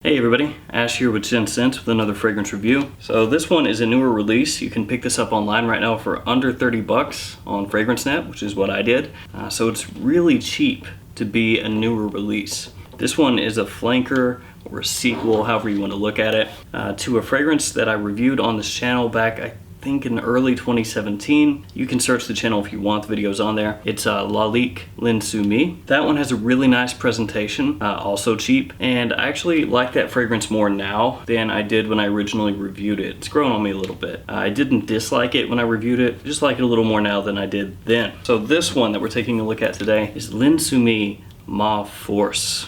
Hey everybody, Ash here with gentsscents with another fragrance review. So this one is a newer release. You can pick this up online right now for under 30 bucks on FragranceNet, which is what I did. So it's really cheap to be a newer release. This one is a flanker or a sequel, however you want to look at it, to a fragrance that I reviewed on this channel back, I think in early 2017. You can search the channel if you want, the video's on there. It's Lalique Linsumi. That one has a really nice presentation, also cheap, and I actually like that fragrance more now than I did when I originally reviewed it. It's grown on me a little bit. I didn't dislike it when I reviewed it, just like it a little more now than I did then. So this one that we're taking a look at today is Linsumi Ma Force.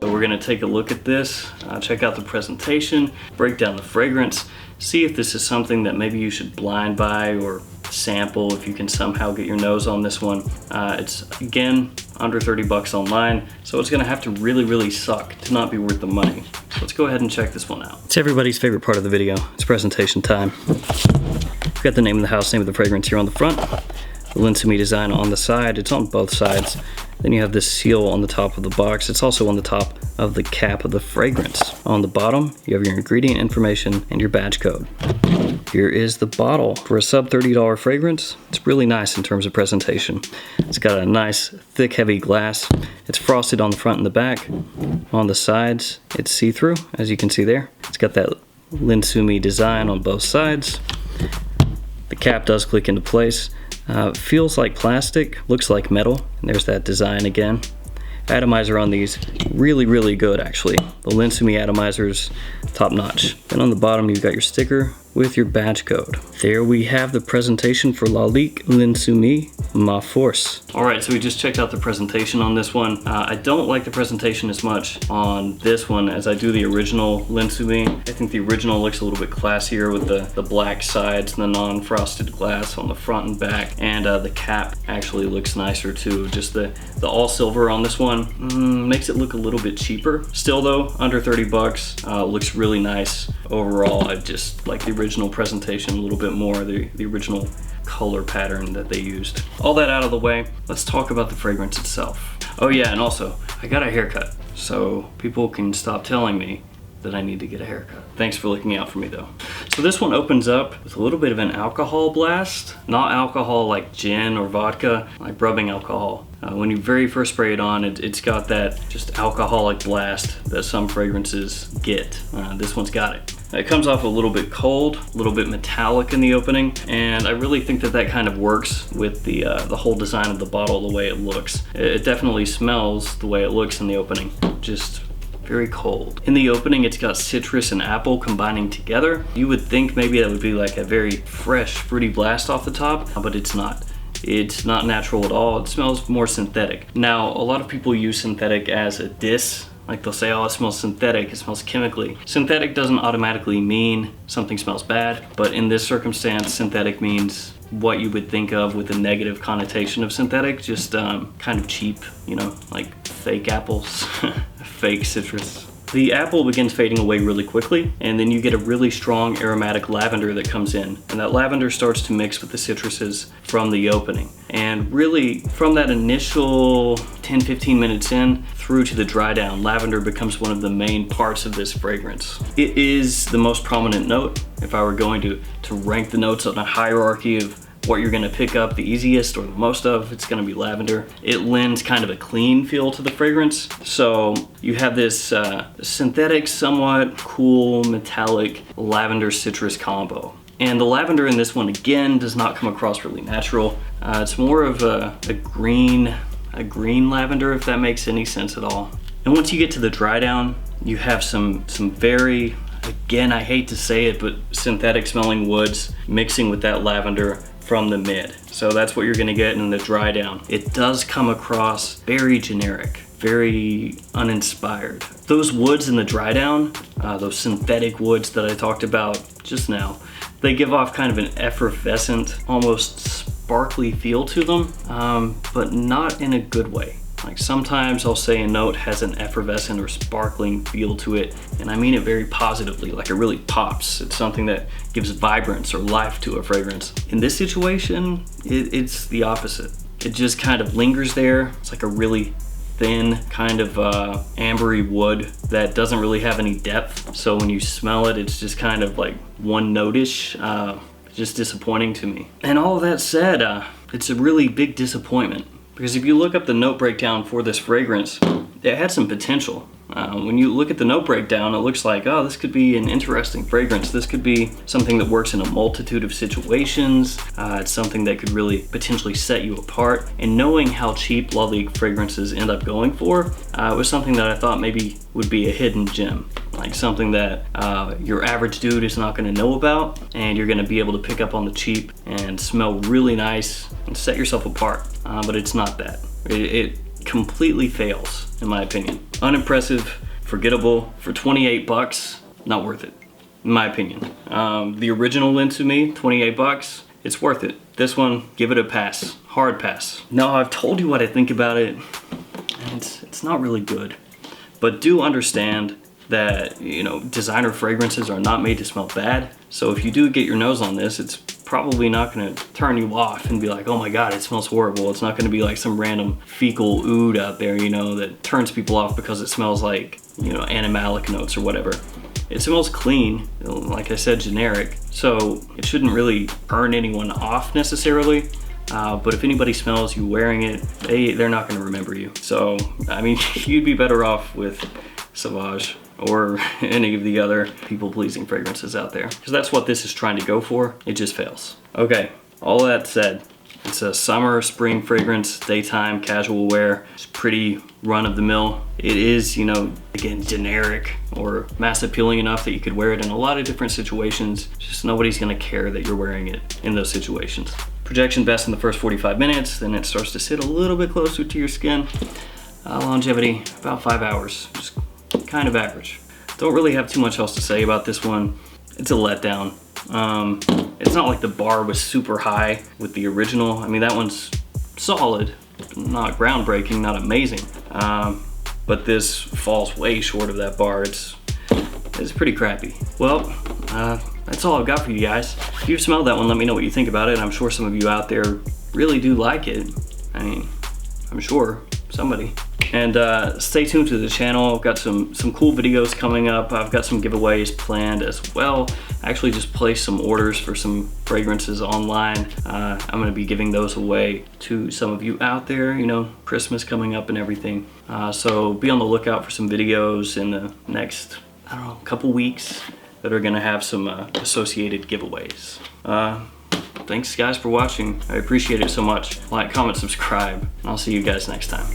So we're going to take a look at this, check out the presentation, break down the fragrance, see if this is something that maybe you should blind buy or sample if you can somehow get your nose on this one. It's, again, under 30 bucks online, so it's going to have to really suck to not be worth the money. So let's go ahead and check this one out. It's everybody's favorite part of the video. It's presentation time. We've got the name of the house, name of the fragrance here on the front, the Linsumi design on the side. It's on both sides. Then you have this seal on the top of the box. It's also on the top of the cap of the fragrance. On the bottom, you have your ingredient information and your batch code. Here is the bottle. For a sub $30 fragrance, it's really nice in terms of presentation. It's got a nice, thick, heavy glass. It's frosted on the front and the back. On the sides, it's see-through, as you can see there. It's got that Linsumi design on both sides. The cap does click into place. Feels like plastic, looks like metal, and there's that design again. Atomizer on these, really good actually. The Linsumi atomizers, top notch. Then on the bottom you've got your sticker with your batch code. There we have the presentation for Lalique Linsumi Ma Force. Alright, so we just checked out the presentation on this one. I don't like the presentation as much on this one as I do the original Linsumi. I think the original looks a little bit classier with the black sides and the non-frosted glass on the front and back, and the cap actually looks nicer too. Just the all silver on this one makes it look a little bit cheaper. Still though, under 30 bucks, looks really nice overall. I just like the original presentation a little bit more, the original color pattern that they used. All that out of the way, let's talk about the fragrance itself. Oh yeah, and also, I got a haircut, so people can stop telling me that I need to get a haircut. Thanks for looking out for me though. So this one opens up with a little bit of an alcohol blast. Not alcohol like gin or vodka, like rubbing alcohol. When you very first spray it on, it's got that just alcoholic blast that some fragrances get. This one's got it. It comes off a little bit cold, a little bit metallic in the opening, and I really think that kind of works with the whole design of the bottle, the way it looks. It definitely smells the way it looks in the opening, just very cold. In the opening, it's got citrus and apple combining together. You would think maybe that would be like a very fresh, fruity blast off the top, but it's not. It's not natural at all. It smells more synthetic. Now, a lot of people use synthetic as a diss. Like they'll say, oh, it smells synthetic, it smells chemically. Synthetic doesn't automatically mean something smells bad, but in this circumstance, synthetic means what you would think of with a negative connotation of synthetic, just kind of cheap, you know, like fake apples, fake citrus. The apple begins fading away really quickly, and then you get a really strong aromatic lavender that comes in, and that lavender starts to mix with the citruses from the opening. And really, from that initial 10-15 minutes in through to the dry down, lavender becomes one of the main parts of this fragrance. It is the most prominent note. If I were going to rank the notes on a hierarchy of what you're gonna pick up the easiest or the most of, it's gonna be lavender. It lends kind of a clean feel to the fragrance. So you have this synthetic, somewhat cool, metallic lavender citrus combo. And the lavender in this one, again, does not come across really natural. It's more of a green lavender, if that makes any sense at all. And once you get to the dry down, you have some very, again, I hate to say it, but synthetic smelling woods mixing with that lavender from the mid. So that's what you're gonna get in the dry down. It does come across very generic, very uninspired. Those woods in the dry down, those synthetic woods that I talked about just now, they give off kind of an effervescent, almost sparkly feel to them, but not in a good way. Like sometimes I'll say a note has an effervescent or sparkling feel to it, and I mean it very positively, like it really pops. It's something that gives vibrance or life to a fragrance. In this situation, it's the opposite. it just kind of lingers there. It's like a really thin kind of ambery wood that doesn't really have any depth. So when you smell it, it's just kind of like one note-ish. Just disappointing to me. And all of that said, it's a really big disappointment, because if you look up the note breakdown for this fragrance, it had some potential. When you look at the note breakdown, it looks like, oh, this could be an interesting fragrance. This could be something that works in a multitude of situations. It's something that could really potentially set you apart. And knowing how cheap Lalique fragrances end up going for, it was something that I thought maybe would be a hidden gem. Like something that your average dude is not gonna know about, and you're gonna be able to pick up on the cheap and smell really nice and set yourself apart. But it's not that. It completely fails, in my opinion. Unimpressive, forgettable. For 28 bucks, not worth it, in my opinion. The original Lent to me, 28 bucks, it's worth it. This one, give it a pass, hard pass. Now, I've told you what I think about it, and it's not really good. But do understand that, you know, designer fragrances are not made to smell bad. So if you do get your nose on this, it's probably not gonna turn you off and be like, oh my God, it smells horrible. It's not gonna be like some random fecal oud out there, you know, that turns people off because it smells like, you know, animalic notes or whatever. It smells clean, like I said, generic. So it shouldn't really turn anyone off necessarily. But if anybody smells you wearing it, they're not gonna remember you. So, I mean, you'd be better off with Sauvage or any of the other people-pleasing fragrances out there, because that's what this is trying to go for. It just fails. Okay, all that said, it's a summer, spring fragrance, daytime, casual wear. It's pretty run-of-the-mill. It is, you know, again, generic or mass appealing enough that you could wear it in a lot of different situations. Just nobody's gonna care that you're wearing it in those situations. Projection best in the first 45 minutes, then it starts to sit a little bit closer to your skin. Longevity, about 5 hours. Just kind of average. Don't really have too much else to say about this one. It's a letdown. It's not like the bar was super high with the original. I mean, that one's solid, not groundbreaking, not amazing. But this falls way short of that bar. It's pretty crappy. Well, that's all I've got for you guys. If you've smelled that one, let me know what you think about it. I'm sure some of you out there really do like it. I mean, I'm sure somebody. And stay tuned to the channel. I've got some cool videos coming up. I've got some giveaways planned as well. I actually just placed some orders for some fragrances online. I'm gonna be giving those away to some of you out there, you know, Christmas coming up and everything. So be on the lookout for some videos in the next, I don't know, couple weeks that are gonna have some associated giveaways. Thanks guys for watching. I appreciate it so much. Like, comment, subscribe, and I'll see you guys next time.